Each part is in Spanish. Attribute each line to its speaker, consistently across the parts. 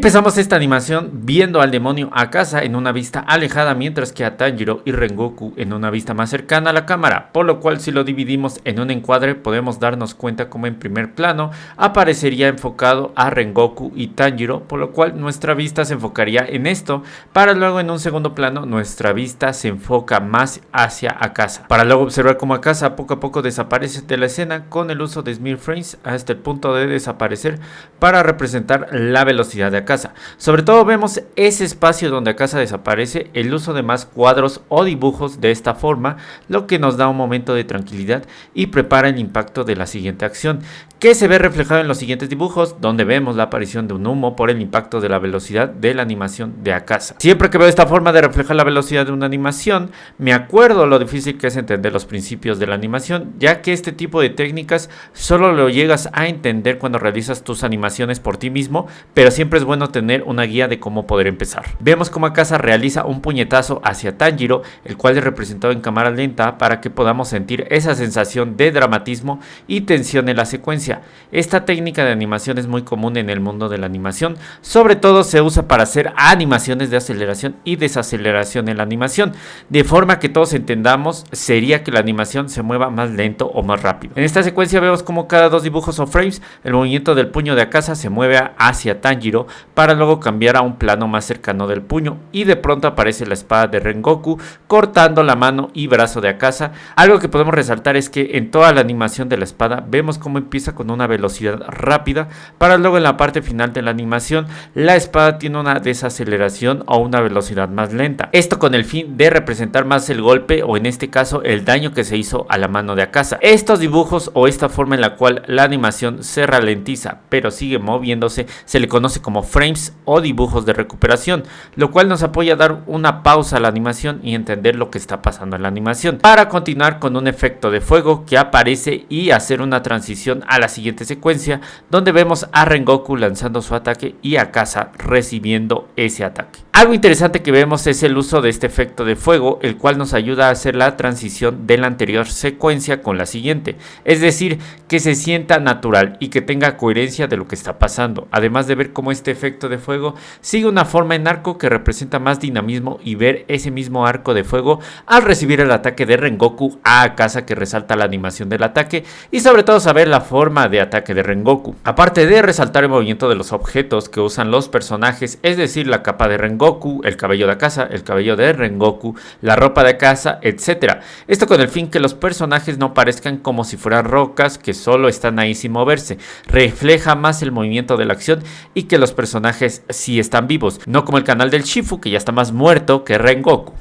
Speaker 1: Empezamos esta animación viendo al demonio Akasa en una vista alejada, mientras que a Tanjiro y Rengoku en una vista más cercana a la cámara, por lo cual si lo dividimos en un encuadre podemos darnos cuenta como en primer plano aparecería enfocado a Rengoku y Tanjiro, por lo cual nuestra vista se enfocaría en esto, para luego en un segundo plano nuestra vista se enfoca más hacia Akasa, para luego observar cómo Akasa poco a poco desaparece de la escena con el uso de Smith Frames hasta el punto de desaparecer para representar la velocidad de Akasa. Sobre todo vemos ese espacio donde Akasa desaparece, el uso de más cuadros o dibujos de esta forma, lo que nos da un momento de tranquilidad y prepara el impacto de la siguiente acción, que se ve reflejado en los siguientes dibujos, donde vemos la aparición de un humo por el impacto de la velocidad de la animación de Akasa. Siempre que veo esta forma de reflejar la velocidad de una animación, me acuerdo lo difícil que es entender los principios de la animación, ya que este tipo de técnicas solo lo llegas a entender cuando realizas tus animaciones por ti mismo, pero siempre es bueno tener una guía de cómo poder empezar. Vemos cómo Akasa realiza un puñetazo hacia Tanjiro, el cual es representado en cámara lenta para que podamos sentir esa sensación de dramatismo y tensión en la secuencia. Esta técnica de animación es muy común en el mundo de la animación, sobre todo se usa para hacer animaciones de aceleración y desaceleración en la animación, de forma que todos entendamos sería que la animación se mueva más lento o más rápido. En esta secuencia vemos como cada dos dibujos o frames el movimiento del puño de Akasa se mueve hacia Tanjiro para luego cambiar a un plano más cercano del puño y de pronto aparece la espada de Rengoku cortando la mano y brazo de Akasa. Algo que podemos resaltar es que en toda la animación de la espada vemos cómo empieza con una velocidad rápida para luego en la parte final de la animación la espada tiene una desaceleración o una velocidad más lenta. Esto con el fin de representar más el golpe o en este caso el daño que se hizo a la mano de Akasa. Estos dibujos o esta forma en la cual la animación se ralentiza pero sigue moviéndose se le conoce como frames o dibujos de recuperación, lo cual nos apoya a dar una pausa a la animación y entender lo que está pasando en la animación, para continuar con un efecto de fuego que aparece y hacer una transición a la siguiente secuencia, donde vemos a Rengoku lanzando su ataque y a Akasa recibiendo ese ataque. Algo interesante que vemos es el uso de este efecto de fuego, el cual nos ayuda a hacer la transición de la anterior secuencia con la siguiente, es decir, que se sienta natural y que tenga coherencia de lo que está pasando, además de ver cómo este efecto de fuego sigue una forma en arco que representa más dinamismo y ver ese mismo arco de fuego al recibir el ataque de Rengoku a Akasa que resalta la animación del ataque y sobre todo saber la forma de ataque de Rengoku, aparte de resaltar el movimiento de los objetos que usan los personajes, es decir, la capa de Rengoku, el cabello de Akasa, el cabello de Rengoku, la ropa de Akasa, etc. Esto con el fin que los personajes no parezcan como si fueran rocas que solo están ahí sin moverse, refleja más el movimiento de la acción y que los personajes sí están vivos, no como el canal del Shifu que ya está más muerto que Rengoku.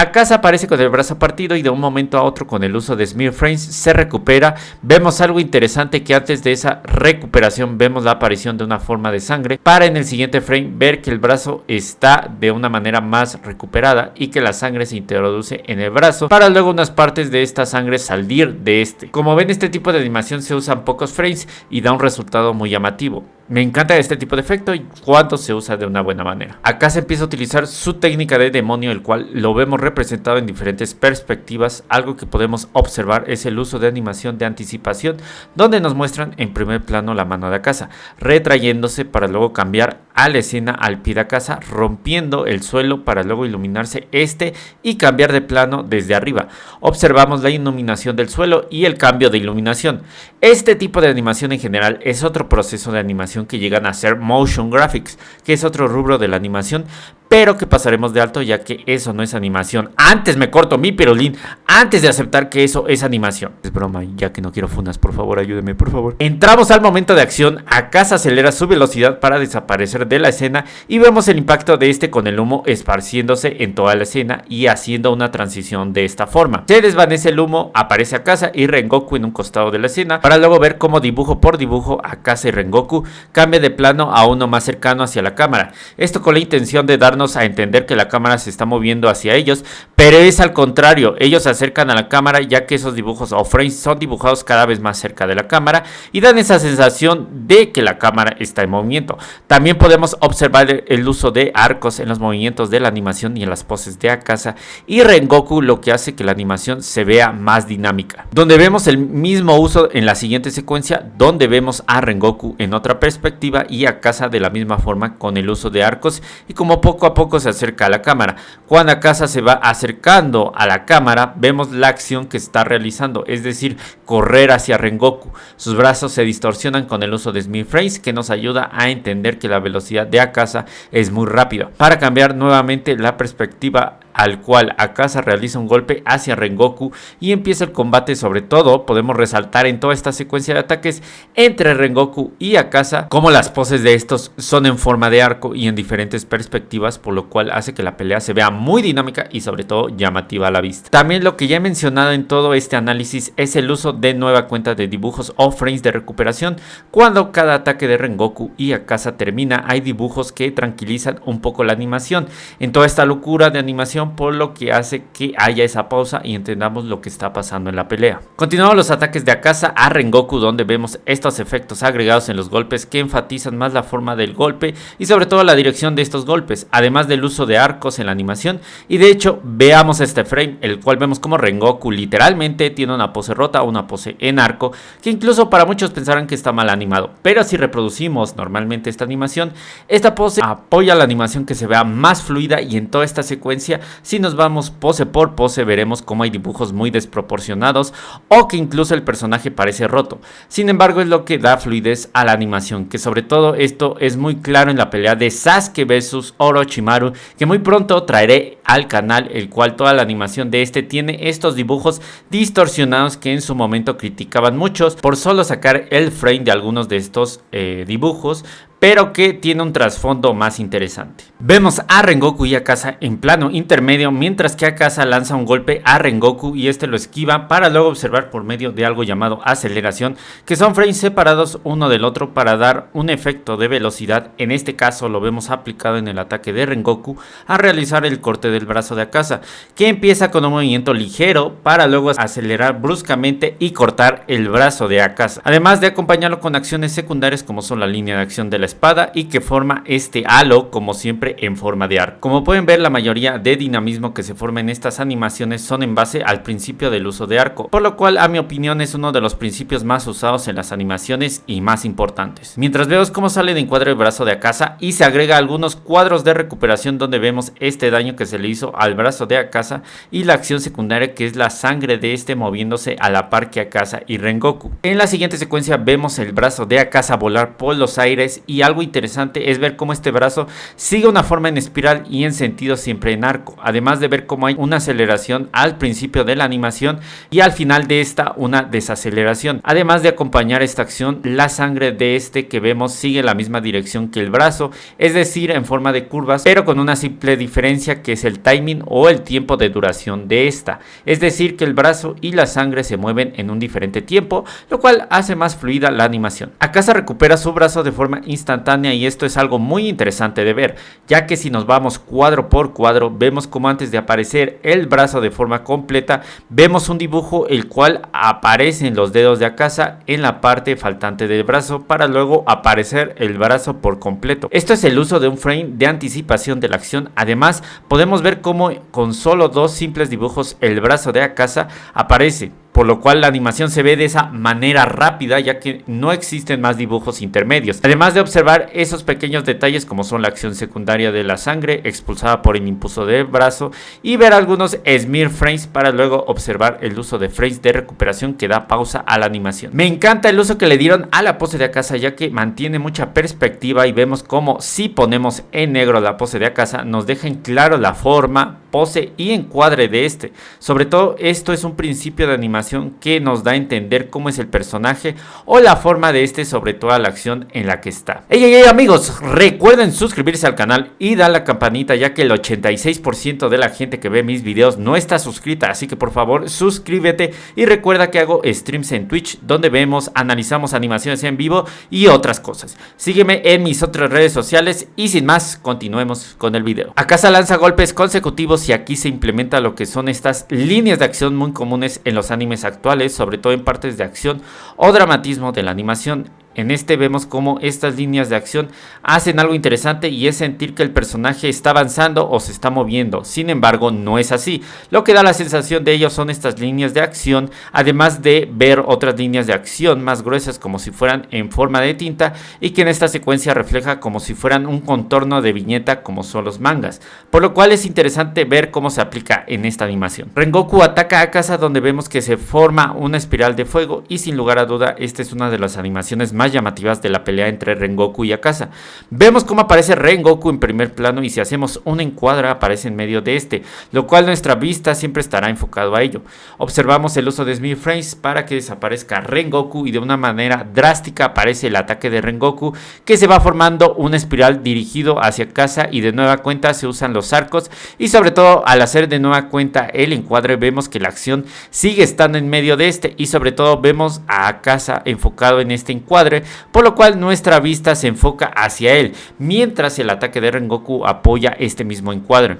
Speaker 1: Akasa aparece con el brazo partido y de un momento a otro con el uso de Smith Frames se recupera. Vemos algo interesante que antes de esa recuperación vemos la aparición de una forma de sangre para en el siguiente frame ver que el brazo está de una manera más recuperada y que la sangre se introduce en el brazo para luego unas partes de esta sangre salir de este. Como ven, este tipo de animación se usan pocos frames y da un resultado muy llamativo. Me encanta este tipo de efecto y cuando se usa de una buena manera. Acá se empieza a utilizar su técnica de demonio, el cual lo vemos representado en diferentes perspectivas. Algo que podemos observar es el uso de animación de anticipación, donde nos muestran en primer plano la mano de Akasa, retrayéndose para luego cambiar a la escena al pie de Akasa, rompiendo el suelo para luego iluminarse este y cambiar de plano desde arriba. Observamos la iluminación del suelo y el cambio de iluminación. Este tipo de animación en general es otro proceso de animación que llegan a ser motion graphics, que es otro rubro de la animación, pero que pasaremos de alto ya que eso no es animación. Antes me corto mi pirulín antes de aceptar que eso es animación. Es broma, ya que no quiero funas, por favor, ayúdeme, por favor. Entramos al momento de acción. Akasa acelera su velocidad para desaparecer de la escena y vemos el impacto de este con el humo esparciéndose en toda la escena y haciendo una transición de esta forma. Se desvanece el humo, aparece Akasa y Rengoku en un costado de la escena para luego ver cómo dibujo por dibujo Akasa y Rengoku cambia de plano a uno más cercano hacia la cámara. Esto con la intención de darnos darnos a entender que la cámara se está moviendo hacia ellos, pero es al contrario, ellos se acercan a la cámara ya que esos dibujos o frames son dibujados cada vez más cerca de la cámara y dan esa sensación de que la cámara está en movimiento. También podemos observar el uso de arcos en los movimientos de la animación y en las poses de Akaza y Rengoku, lo que hace que la animación se vea más dinámica. Donde vemos el mismo uso en la siguiente secuencia, donde vemos a Rengoku en otra perspectiva y a Akaza de la misma forma con el uso de arcos y como poco a poco se acerca a la cámara. Cuando Akaza se va acercando a la cámara, vemos la acción que está realizando, es decir, correr hacia Rengoku. Sus brazos se distorsionan con el uso de Smith Frames, que nos ayuda a entender que la velocidad de Akaza es muy rápida. Para cambiar nuevamente la perspectiva al cual Akaza realiza un golpe hacia Rengoku y empieza el combate. Sobre todo podemos resaltar en toda esta secuencia de ataques entre Rengoku y Akaza como las poses de estos son en forma de arco y en diferentes perspectivas, por lo cual hace que la pelea se vea muy dinámica y sobre todo llamativa a la vista. También lo que ya he mencionado en todo este análisis es el uso de nueva cuenta de dibujos o frames de recuperación. Cuando cada ataque de Rengoku y Akaza termina, hay dibujos que tranquilizan un poco la animación en toda esta locura de animación, por lo que hace que haya esa pausa y entendamos lo que está pasando en la pelea. Continuamos los ataques de Akaza a Rengoku, donde vemos estos efectos agregados en los golpes que enfatizan más la forma del golpe y sobre todo la dirección de estos golpes, además del uso de arcos en la animación. Y de hecho veamos este frame, el cual vemos como Rengoku literalmente tiene una pose rota, una pose en arco, que incluso para muchos pensarán que está mal animado, pero si reproducimos normalmente esta animación, esta pose apoya la animación que se vea más fluida. Y en toda esta secuencia, si nos vamos pose por pose, veremos cómo hay dibujos muy desproporcionados o que incluso el personaje parece roto. Sin embargo, es lo que da fluidez a la animación, que sobre todo esto es muy claro en la pelea de Sasuke vs Orochimaru, que muy pronto traeré al canal, el cual toda la animación de este tiene estos dibujos distorsionados que en su momento criticaban muchos por solo sacar el frame de algunos de estos dibujos, pero que tiene un trasfondo más interesante. Vemos a Rengoku y Akaza en plano intermedio, mientras que Akaza lanza un golpe a Rengoku y este lo esquiva para luego observar por medio de algo llamado aceleración, que son frames separados uno del otro para dar un efecto de velocidad. En este caso lo vemos aplicado en el ataque de Rengoku a realizar el corte del brazo de Akaza, que empieza con un movimiento ligero para luego acelerar bruscamente y cortar el brazo de Akaza, además de acompañarlo con acciones secundarias como son la línea de acción de la espada y que forma este halo como siempre en forma de arco. Como pueden ver, la mayoría de dinamismo que se forma en estas animaciones son en base al principio del uso de arco, por lo cual a mi opinión es uno de los principios más usados en las animaciones y más importantes. Mientras vemos cómo sale de encuadre el brazo de Akaza y se agrega algunos cuadros de recuperación donde vemos este daño que se le hizo al brazo de Akaza y la acción secundaria que es la sangre de este moviéndose a la par que Akaza y Rengoku. En la siguiente secuencia vemos el brazo de Akaza volar por los aires y algo interesante es ver cómo este brazo sigue una forma en espiral y en sentido siempre en arco, además de ver cómo hay una aceleración al principio de la animación y al final de esta una desaceleración, además de acompañar esta acción la sangre de este que vemos sigue la misma dirección que el brazo, es decir en forma de curvas, pero con una simple diferencia que es el timing o el tiempo de duración de esta, es decir que el brazo y la sangre se mueven en un diferente tiempo, lo cual hace más fluida la animación. Akaza recupera su brazo de forma instantánea y esto es algo muy interesante de ver, ya que si nos vamos cuadro por cuadro vemos como antes de aparecer el brazo de forma completa vemos un dibujo el cual aparecen los dedos de Akaza en la parte faltante del brazo para luego aparecer el brazo por completo. Esto es el uso de un frame de anticipación de la acción. Además podemos ver cómo con solo dos simples dibujos el brazo de Akaza aparece, por lo cual la animación se ve de esa manera rápida ya que no existen más dibujos intermedios, además de observar esos pequeños detalles como son la acción secundaria de la sangre expulsada por el impulso del brazo y ver algunos smear frames para luego observar el uso de frames de recuperación que da pausa a la animación. Me encanta el uso que le dieron a la pose de Akaza ya que mantiene mucha perspectiva y vemos como si ponemos en negro la pose de Akaza nos deja en claro la forma, pose y encuadre de este. Sobre todo esto es un principio de animación que nos da a entender cómo es el personaje o la forma de este sobre toda la acción en la que está. Hey amigos, recuerden suscribirse al canal y dar la campanita, ya que el 86% de la gente que ve mis videos no está suscrita, así que por favor suscríbete y recuerda que hago streams en Twitch donde vemos, analizamos animaciones en vivo y otras cosas. Sígueme en mis otras redes sociales y sin más, continuemos con el video. Akasa lanza golpes consecutivos y aquí se implementa lo que son estas líneas de acción muy comunes en los animes actuales, sobre todo en partes de acción o dramatismo de la animación. En este vemos cómo estas líneas de acción hacen algo interesante y es sentir que el personaje está avanzando o se está moviendo. Sin embargo, no es así. Lo que da la sensación de ello son estas líneas de acción, además de ver otras líneas de acción más gruesas como si fueran en forma de tinta y que en esta secuencia refleja como si fueran un contorno de viñeta como son los mangas. Por lo cual es interesante ver cómo se aplica en esta animación. Rengoku ataca a Akasa donde vemos que se forma una espiral de fuego y sin lugar a duda esta es una de las animaciones más llamativas de la pelea entre Rengoku y Akasa. Vemos cómo aparece Rengoku en primer plano y si hacemos un encuadre aparece en medio de este, lo cual nuestra vista siempre estará enfocado a ello. Observamos el uso de Smith Frames para que desaparezca Rengoku y de una manera drástica aparece el ataque de Rengoku, que se va formando una espiral dirigido hacia Akasa y de nueva cuenta se usan los arcos y sobre todo al hacer de nueva cuenta el encuadre vemos que la acción sigue estando en medio de este y sobre todo vemos a Akasa enfocado en este encuadre, por lo cual nuestra vista se enfoca hacia él, mientras el ataque de Rengoku apoya este mismo encuadre.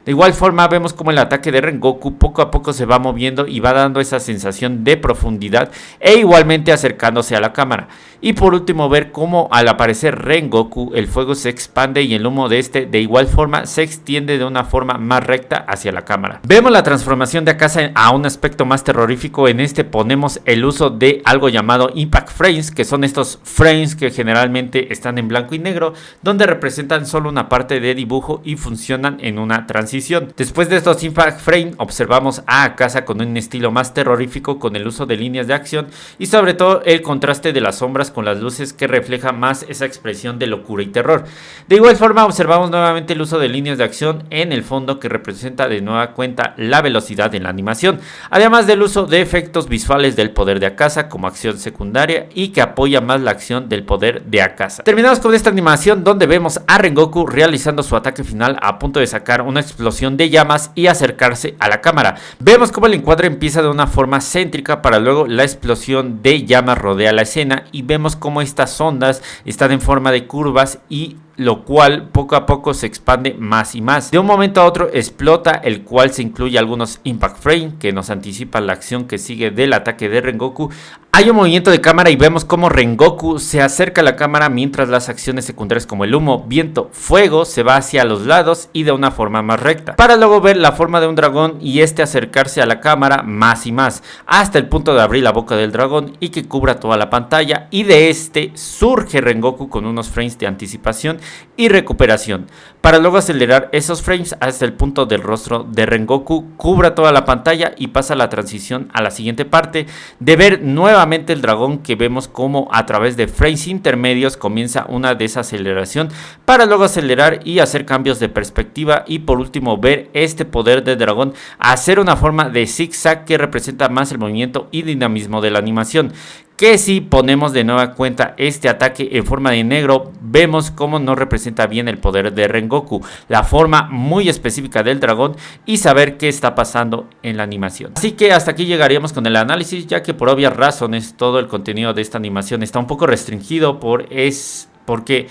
Speaker 1: De igual forma vemos como el ataque de Rengoku poco a poco se va moviendo y va dando esa sensación de profundidad e igualmente acercándose a la cámara. Y por último ver cómo al aparecer Rengoku el fuego se expande y el humo de este de igual forma se extiende de una forma más recta hacia la cámara. Vemos la transformación de Akasa a un aspecto más terrorífico. En este ponemos el uso de algo llamado Impact Frames, que son estos frames que generalmente están en blanco y negro, donde representan solo una parte de dibujo y funcionan en una transición. Después de estos Impact Frame observamos a Akasa con un estilo más terrorífico con el uso de líneas de acción y sobre todo el contraste de las sombras con las luces que refleja más esa expresión de locura y terror. De igual forma observamos nuevamente el uso de líneas de acción en el fondo que representa de nueva cuenta la velocidad en la animación, además del uso de efectos visuales del poder de Akasa como acción secundaria y que apoya más la acción del poder de Akasa. Terminamos con esta animación donde vemos a Rengoku realizando su ataque final a punto de sacar una explosión de llamas y acercarse a la cámara. Vemos cómo el encuadre empieza de una forma céntrica para luego la explosión de llamas rodea la escena y vemos cómo estas ondas están en forma de curvas y lo cual poco a poco se expande más y más. De un momento a otro explota, el cual se incluye algunos impact frame que nos anticipan la acción que sigue del ataque de Rengoku. Hay un movimiento de cámara y vemos cómo Rengoku se acerca a la cámara mientras las acciones secundarias como el humo, viento, fuego se va hacia los lados y de una forma más recta, para luego ver la forma de un dragón y este acercarse a la cámara más y más, hasta el punto de abrir la boca del dragón y que cubra toda la pantalla, y de este surge Rengoku con unos frames de anticipación y recuperación, para luego acelerar esos frames hasta el punto del rostro de Rengoku cubra toda la pantalla y pasa la transición a la siguiente parte de ver nuevamente el dragón, que vemos como a través de frames intermedios comienza una desaceleración para luego acelerar y hacer cambios de perspectiva, y por último ver este poder del dragón hacer una forma de zigzag que representa más el movimiento y dinamismo de la animación. Que si ponemos de nueva cuenta este ataque en forma de negro, vemos cómo no representa bien el poder de Rengoku, la forma muy específica del dragón y saber qué está pasando en la animación. Así que hasta aquí llegaríamos con el análisis, ya que por obvias razones todo el contenido de esta animación está un poco restringido porque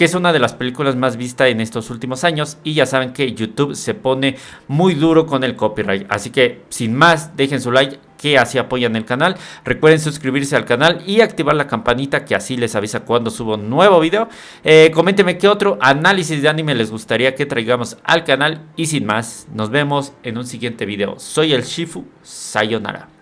Speaker 1: es una de las películas más vistas en estos últimos años y ya saben que YouTube se pone muy duro con el copyright. Así que sin más, dejen su like, que así apoyan el canal. Recuerden suscribirse al canal y activar la campanita, que así les avisa cuando subo un nuevo video. Coméntenme qué otro análisis de anime les gustaría que traigamos al canal. Y sin más, nos vemos en un siguiente video. Soy el Shifu, sayonara.